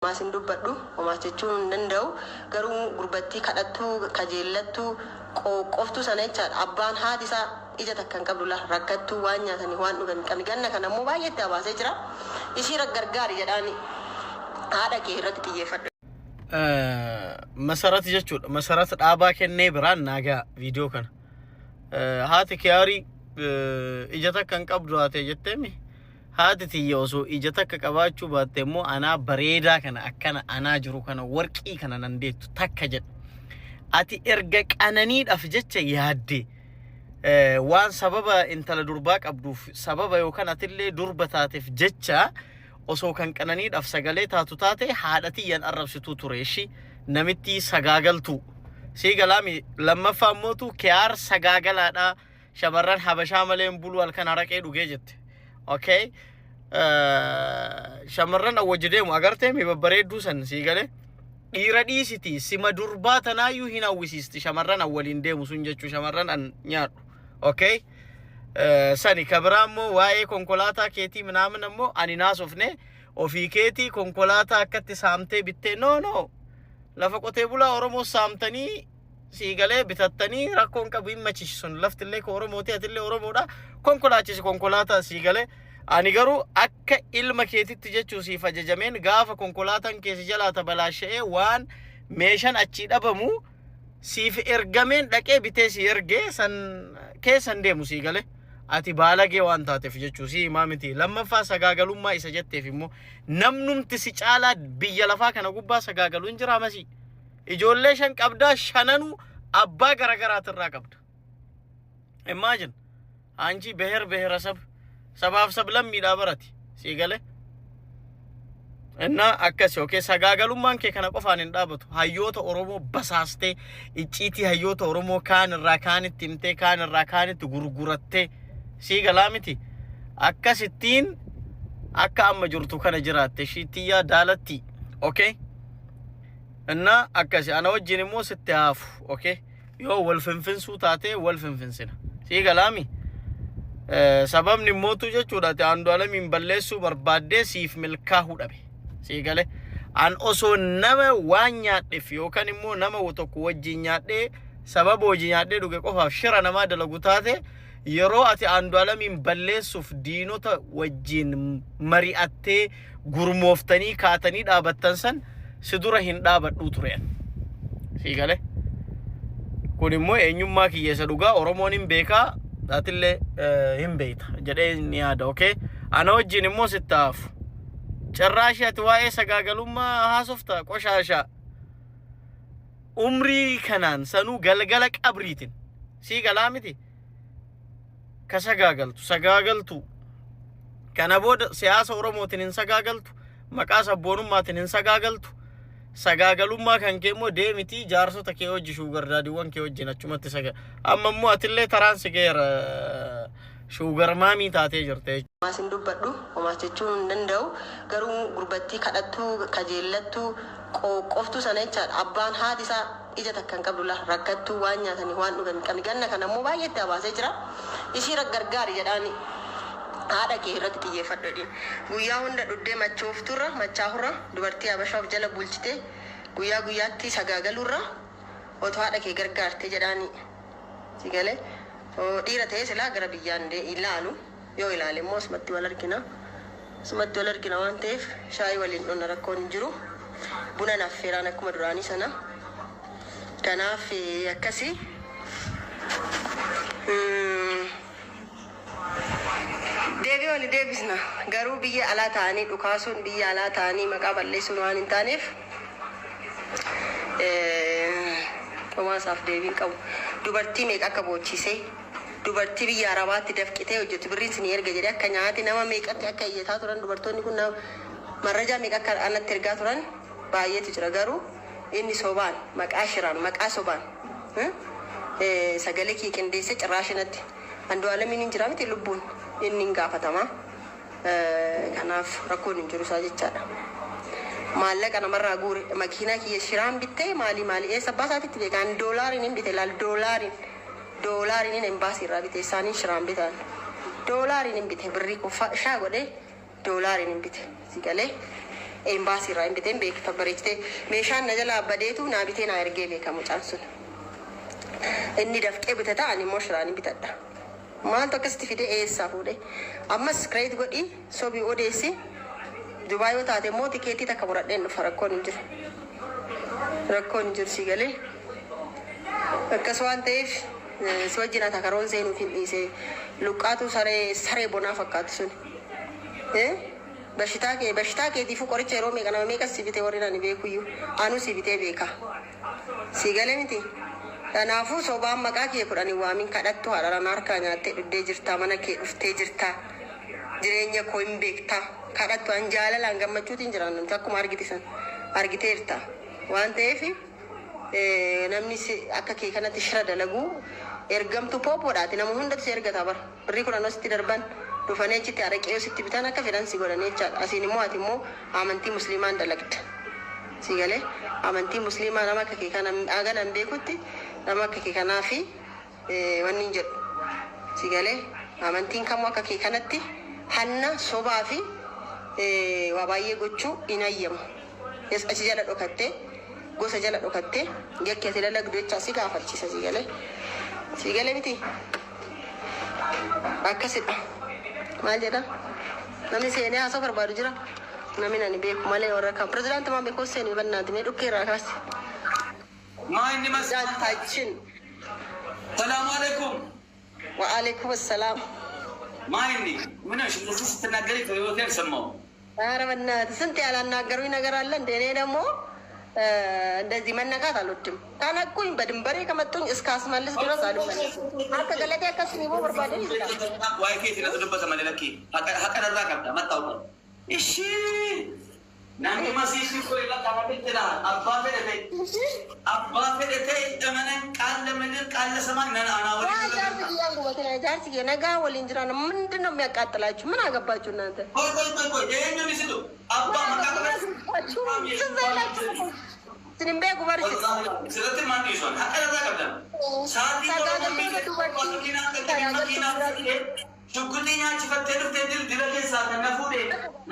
Maasin dubbadhu homaa jechuun danda'u garuu gurbattii kadhattuu kajeellattuu qoftuu sana jechaadha. Abbaan haati isaa ija takkan qabdula rakkattuu waan nyaatanii waan dhugan qabni ganna kana immoo baay'eetti abaasee jira. Ishii gargaari jedhaani haadha kee irratti xiyyeeffadhu. መሰረት jechuudha መሰረት dhaabaa kennee biraan naagaa viidiyoo kana haati kiyaari ija takkan qabdu haate jetteemi haati tiyya osoo ija takka qabaachuu baatte immoo anaa bareedaa kana akkana anaa jiru kana warqii kana nan deettu takka jedha ati erga qananiidhaaf jecha yaadde waan sababa intala durbaa qabduuf sababa yookaan atillee durba taateef jecha osoo kan qananiidhaaf sagalee taatu taate haadhatiyyan arrabsituu tureeshi namitti sagaagaltu siigalaami lammaffaa mootu kiyaar sagaagalaadha shamarran habashaa maleen bulu halkan haraqee dhugee jette okay shamarran awwajideemu agartee mi babbareedduu san siigale dhiira dhiisiti sima durbaa tanaayyuu hin hawwisiisti shamarran awwaliin deemu sun jechuu shamarran an nyaadhu okay sani kabiraammoo waa'ee konkolaataa keetii minaamin ammoo ani naasofne ofii keetii konkolaataa akkatti saamtee bittee no lafa qotee bulaa Oromoo saamtanii siigalee bitattanii rakkoon qabu hin machiisun laftillee ko Oromooti atillee Oromoodha konkolaachisi konkolaataa siigalee ani garuu akka ilma keetitti jechuu siif ajajameen gaafa konkolaataan keessa jalaa tabalaashee waan meeshaan achi dhabamu siif ergameen dhaqee bitee si ergee san keessan deemu siigalee ati baalagee waan taateef jechuu si imaamiti lammaffaa sagaagalummaa isa jetteef immoo namnumti si caalaa biyya lafaa kana gubbaa sagaagaluun jira masi ijoollee shan qabdaa shananu abbaa garaagaraatirraa qabda imagine anji beher sabaaf sablammiidhaa barati siigale enna akkasi okay sagaagalummaan kee kana qofaan hin dhaabatu hayyoota Oromoo basaastee icciitii hayyoota Oromoo kaan irraa kaanitti himtee kaan irraa kaanitti gurgurattee siigalaamiti akkasittiin akka amma jirtu kana jiraatte shiitiyyaa daalatti okay enna akkasi ana wajjin immoo sitti haafu okay yoo wal finfinsuu taate wal finfinsina siigalaami sababni mootu jechuudha te Andu'aalamiin balleessuu barbaadde siif milkaa'uu dhabe siigale an osoo nama waan nyaadheef yookaan immoo nama tokko wajjin nyaadhee sababa hojii nyaadhee dhuge qofaaf shira namaa dalagu taate yeroo ati Andu'aalamiin balleessuuf diinota wajjin mari'attee gurmooftanii kaatanii dhaabattan san si dura hin dhaabadhuu tureen siigale kun immoo eenyummaa kiyyeessa dhugaa Oromoon hin beekaa atillee hin beeyta jedhee ni yaada okay ana wajjin immoo sittaaf carraashi ati waa'ee sagaagalummaa haasofta qoshaasha umrii kanaan sanuu galgala qabriitin siigalaa miti ka sagaagaltu kana booda siyaasa Oromootiin hin sagaagaltu maqaa sabboonummaatiin hin sagaagaltu sagaagalummaa kan kee immoo deemiti jaarsota kee hojii shuugardaadiiwwan kee wajjin achumatti amma immoo atillee taraan si geera shuugar maamii taatee jirte maasin dubbadhu homaa jechuun danda'u garuu gurbattii kadhattuu kajeellattuu qoftuu sana jechaadha. Abbaan haati isaa ija takkan qabdula rakkattuu waan nyaatanii waan dhugan qabni ganna kana immoo baay'eetti abaasee jira. Ishii gargaari jedhaani haadha kee irratti xiyyeeffadhu guyyaa hunda dhuddee machoofturra machaahurra dubartii habashaaf jala bulchite guyyaa guyyaatti sagaagalurra otoo haadha kee gargaarte jedhaani sigalee dhiira ta'ee silaa gara biyyaan ilaalu yoo ilaale immoo sumatti wal argina waan ta'eef shaayii waliin dhonna rakkoon hin jiru buna naffeeraan akkuma duraanii sana kanaaf akkasii deebii wali deebisna garuu biyya alaa ta'anii dhukaasuun biyya alaa ta'anii maqaa balleessuun waan hin taaneef homaasaaf deebiin qabu dubartii meeqa akka boochise dubartii biyya arabaatti dafqitee hojjetu birriin sin erga jedhee akka nyaati nama meeqatti akka iyyataa turan dubartoonni kun marrajaa meeqa akka annatti ergaa turan baay'eetu jira garuu inni sobaan maqaa shiraan maqaa sobaan sagalee kee qindeessee cirraashinatti Andu'aalamiin hin jira miti lubbuun inni hin gaafatama kanaaf rakkoon hin jiru isaa jechaadha. Maallaqa namarraa guure makiinaa kiyya shiraan bittee maali eessa baasaatitti beekan doolaariin hin bite laal doolaariin hin baasii irraa bite isaanii shiraan bitan doolaariin hin bite birrii shaa godhee doolaariin hin bite sigalee embassy irraa hin biteen beekta bareechitee meeshaan na jalaa badeetu naa bitee naa ergee beekamu caamsun. Inni dafqee bitata ani immoo shiraan bitadha. Maaltu akkasitti fidee eessaa fuudhee ammas kireedit godhii sobii odeessi Dubaay yoo taate immoo tikeetii takka muradheen dhufa rakkoon hin jiru. Rakkoon hin jiru si galee akkas waan ta'eef si wajjin ata karoon seenuuf hin dhiise luqqaatu saree bonaa fakkaatu sun. Bashitaa keetiifuu qoricha yeroo meeqa nama meeqa si bitee warri nani beekuyyuu anu si bitee beeka. Si galee miti. Kanaafuu sobaan maqaa kee kudhanii waamin kadhattu haadhaan harkaa nyaattee dhuddee jirtaa mana kee dhuftee jirtaa jireenya koo hin beektaa kadhattu an jaalalaan gammachuutiin jiran namti akkuma argitisan argiteerta waan ta'eef namni akka kee kanatti shira dalaguu ergamtu poopoodhaati nama hundatu si ergata bara birrii kudhan ositti darban dhufanii achitti araqee ositti bitan akka fedhan si godhan jechaadha asiin immoo ati immoo amantii musliimaan dalagda si galee amantii musliimaa nama akka kee kana aganan beekutti nama akka kee kanaa fi wanni hin jedhu si galee amantiin kamuu akka kee kanatti hanna sobaa fi waa baay'ee gochuu hin ayyamu. Achi jala dhokattee gosa jala dhokattee yakki ati dalagdu jecha si gaafachiisa si galee miti akkasidha. Maal jedha namni seenee haasoo barbaadu jira namni nani beeku malee warra kan pirezidaanti maan beekoo seenii bannaati mee dhukkee irraa kaasi. ما إني مسجد تاجين السلام عليكم وعليكم السلام ما إني من إيش نسيت تناقري في الوكيل سموه أنا سنتي على الناقروي ناقر لندن ديني دمو እንደዚህ መነካት አልወድም ታነቁኝ በድንበሬ ከመጡኝ እስከ አስመልስ ድረስ አልመለስ አንተ ገለቴ ከስኒቦ በርባዴ ይላል ዋይኬት ለተደበሰ መለለኪ ሀቀረራ ከብዳ መጣው እሺ ናንተ ማሲስ ኮይላ ታማብትላ አባ ፈደተ ደመነን ቃል ምድር ቃል ሰማይ ነና አናወሪ ጃርሲ የነጋ ወሊንጅራ ነው ምንድነው የሚያቃጥላችሁ ምን አገባችሁ እናንተ ቆይ ይሄን ሚስሉ አባ መቃጠላችሁ ስንቤ ጉባር ስለዚህ ማን ይዟል ሀቀረራ ከብዳ ሳዲ መኪና ሹጉቲኛ ችፈተሉ ተድል ድለገሳ ተነፉዴ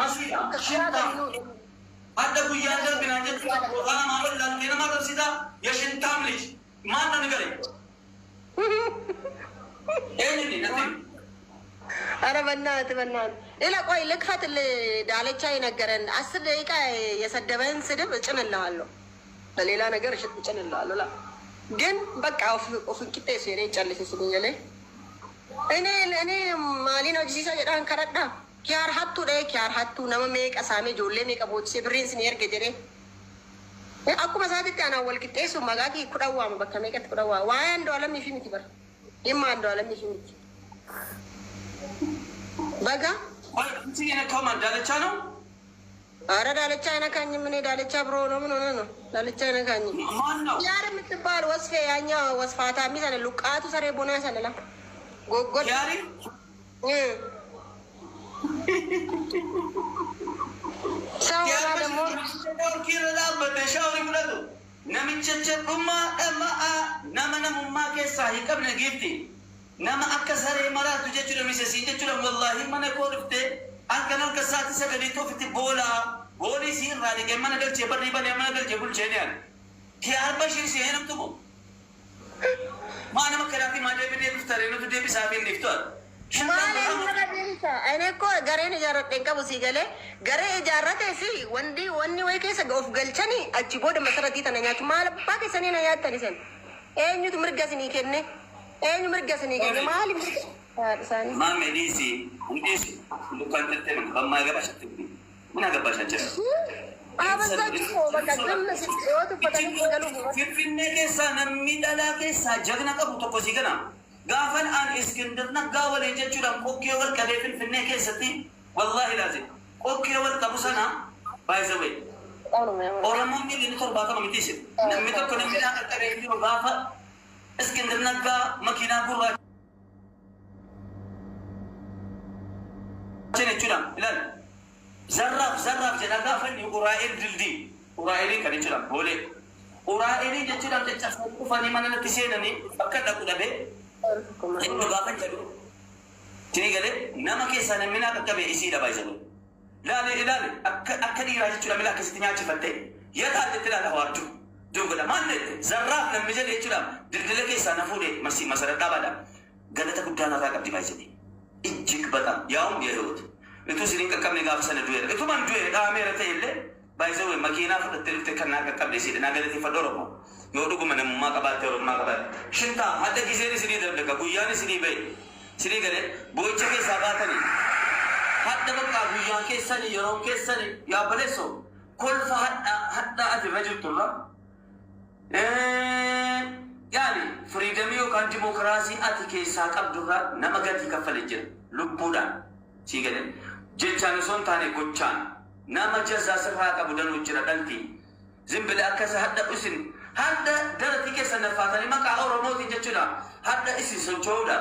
መስሪያ ሽንታ አደ ጉያን ደርግና ጀት ወጣና ማበል ላንቴና ማበርሲታ የሽንታም ልጅ ማን ነው ንገረኝ እኔ ነኝ አረ በእናትህ ሌላ ቆይ ልክፈት ዳለቻ የነገረን 10 ደቂቃ የሰደበን ስድብ እጭንልሃለሁ በሌላ ነገር እጭንልሃለሁ ግን በቃ ኦፍንቂጤ ሲሬ ጨልሽ ስለኝ እኔ ማሊ ነው ጂሳ የዳን ከረዳ ኪያር ሀቱ ነመ ሜቀ ሳሜ ጆሌ ሜቀ ቦትሴ ብሬንስ ኔርገ ጀሬ አኩመ ሳትት ያና ወልቂጤሱ መጋኪ ኩዳዋ በከ ሜቀት ኩዳዋ ዋይ አንዱ አለም ይፊምት በር ይማ አንዱ አለም ይፊምት በጋ እንት የነካው ማዳለቻ ነው አረ ዳለቻ አይነካኝ ምን ዳለቻ ብሮ ነው ምን ሆነ ነው ዳለቻ አይነካኝ ማን ነው ያር የምትባል ወስፌ ያኛ ወስፋታ ሚሰለ ሉቃቱ ሰሬ ቦና ሰለላ ጎጎድ ያሪ ሰውራ ደግሞ ኪረላ በተሻውሪ ብለዱ ነምንቸቸሩማ እማአ ነመነሙማ ከሳ ይቀብነ ጊፍቲ ነማ አከሰሬ መራቱ ጀቹ ለሚሰሲ ጀቹ ለወላሂ ማነ ኮርፍቴ አንከናን ከሳት ሰገዲቶ ፍቲ ቦላ ቦሊ ሲራ ዲገ ማነ ገልቼ በሪ በሪ ማነ ገልቼ ቡልቼኒያን ኪያርበሽን ሲሄንም ትሙ ማነ መከራቲ ማደብኔ ፍተሬ ነው ደቢ ሳቢን ዲፍቷል እኔ እኮ ገሬን እያረጤን ቀቡ ሲገሌ ገሬ እጃረቴ ሲ ወንዲ ወኒ ወይ ኬሰ ገውፍ ገልቸኒ አቺ ቦደ መሰረቲ ተነኛቹ ማለባ ከሰኔ ነው ያተኒሰን ኤኙት ምርገስኒ ከነ ኤኙ ምርገስኒ ከነ ማሊ ምርገሳኒ ማሜ ዲሲ እንዲሲ ሉካንተተ በማገባሽ ምን አገባሽ አንቺ አበዛች እኮ በቃ ዝም ሲወጡ ፈተኒ ገሉ ፊፊኔ ኬሳ ነሚዳላ ኬሳ ጀግና ቀቡ ተኮ ሲገና غافل ان اسكندر نغاول يجچودم کوكي ور كديفن فني كيستي والله لازم کوكي ور تبسنا بايزوي اورمو مي لينتور باتا ميتيش نميتو كنمينا كديفن غافل اسكندر نغا مكينا غورا چنچودم لال زراف جنا غافل يقرائل دلدي قرائل كنچودم بوله قرائل جچودم تچفو فني منن تسينني بكدا كدبه إنه قابل جلو تيجي قال نما كيسان منا كتبه إسيرة بايزلو لا لا لا أكدي راجع شو لملا كستنيا شفتة يتعد تلا لهواردو دوغلا ما نت زراف لما جل يشلام دلدلك إنسان فودي مسي مسألة تابدا قالت أكو دانا ذاك بدي بايزني إجيك بتا يوم يهود itu sering kakak negara sana duit itu man duit dah mereka tele baizwe makina fu terif tekana kakak desi dan agak tifa doromo yodu gumana makabat terus makabat shinta ada kisah sini dah mereka guyani sini baik sini gale boice ke sabatani hatta baka guyan ke sani yoron ke sani ya baleso kul fa hatta ati rajul tullah yani freedom yo kan demokrasi ati ke sakab dura namagati kafalejir lupuda sigale jechaan son taane gochaan nama jaza sirraa qabu danuu jira dhalti zimbile akkasa hadda usin hadda darati keessa nafaatanii maqaa oromootiin jechuudha hadda isin socho'uudha